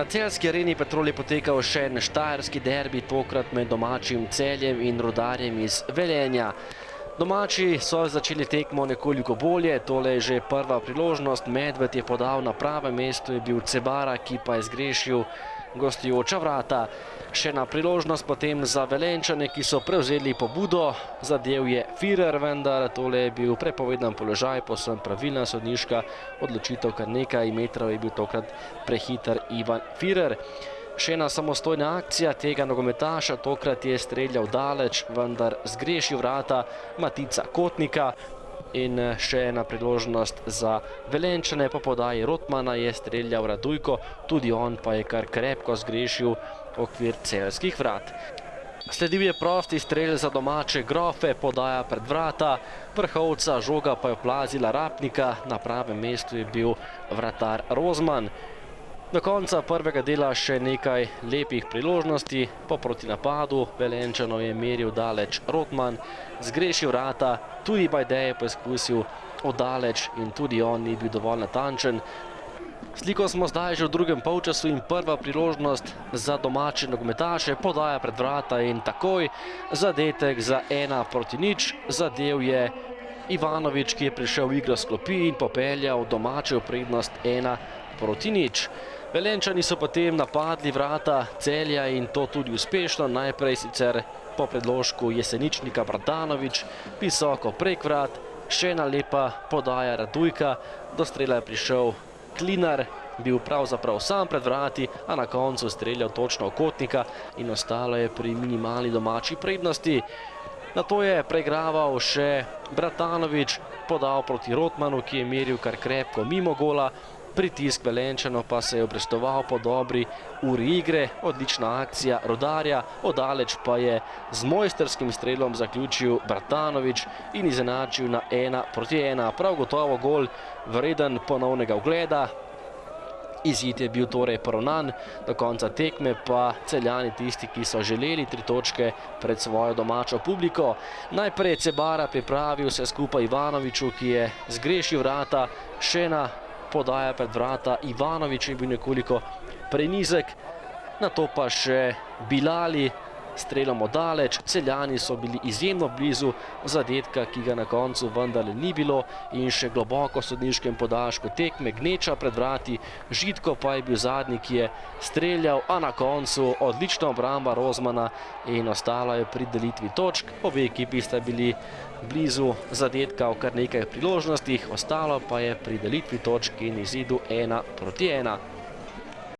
Na celjski areni Petrol je potekal še en štajerski derbi, tokrat med domačim Celjem in Rudarjem iz Velenja. Domači so začeli tekmo nekoliko bolje, tole je že prva priložnost. Medved je podal na pravem mestu, je bil Cebara, ki pa je zgrešil gostujoča vrata. Še ena priložnost potem za Velenjčane, ki so prevzeli pobudo. Zadel je Firer, vendar tole je bil prepovedan položaj, povsem pravilna sodniška odločitev, kar nekaj metrov je bil tokrat prehiter Ivan Firer. Še ena samostojna akcija tega nogometaša, tokrat je streljal daleč, vendar zgrešil vrata Matica Kotnika. In še ena priložnost za Velenjčane, po podaji Rotmana je streljal Radujko, tudi on pa je kar krepko zgrešil okvir celjskih vrat. Sledil je prosti strel za domače Grofe, podaja pred vrata Vrhovca, žoga pa je oplazila Rapnika, na pravem mestu je bil vratar Rozman. Do konca prvega dela še nekaj lepih priložnosti. Po protinapadu Velenjčanov je meril daleč Rotman, zgrešil vrata, tudi Bajde je poskusil oddaleč in tudi on ni bil dovolj natančen. Sliko smo zdaj že v drugem polčasu in prva priložnost za domače nogometaše, podaja pred vrata in takoj zadetek za 1:0. Zadel je Ivanovič, ki je prišel v igro s klopi in popeljal domače v prednost 1:0. Velenjčani so potem napadli vrata Celja in to tudi uspešno. Najprej sicer po predložku Jeseničnika Bratanovič, visoko prek vrat, še ena lepa podaja Radujka, do strela je prišel Klinar, bil pravzaprav sam pred vrati, a na koncu streljal točno v Kotnika in ostalo je pri minimalni domači prednosti. Nato je preigraval še Bratanovič, podal proti Rotmanu, ki je meril kar krepko mimo gola. Pritisk Velenjčanov pa se je obrestoval po dobri uri igre, odlična akcija Rudarja, oddaleč pa je z mojstrskim strelom zaključil Bratanovič in izenačil na 1:1. Prav gotovo gol vreden ponovnega ogleda. Izid je bil torej poravnan, do konca tekme pa Celjani tisti, ki so želeli 3 točke pred svojo domačo publiko. Najprej Cebara pripravil vse skupaj Ivanoviču, ki je zgrešil vrata, še ena podaja pred vrata Ivanovič je bil nekoliko prenizek, nato pa še Bilali strelom oddaleč. Celjani so bili izjemno blizu zadetka, ki ga na koncu vendarle ni bilo, in še globoko sodniškem podaljšku tekme Gneča pred vrati, Žitko pa je bil zadnji, ki je streljal, a na koncu odlična obramba Rozmana in ostalo je pri delitvi točk. Obe ekipi sta bili blizu zadetka v kar nekaj priložnostih, ostalo pa je pri delitvi točk in izidu 1:1.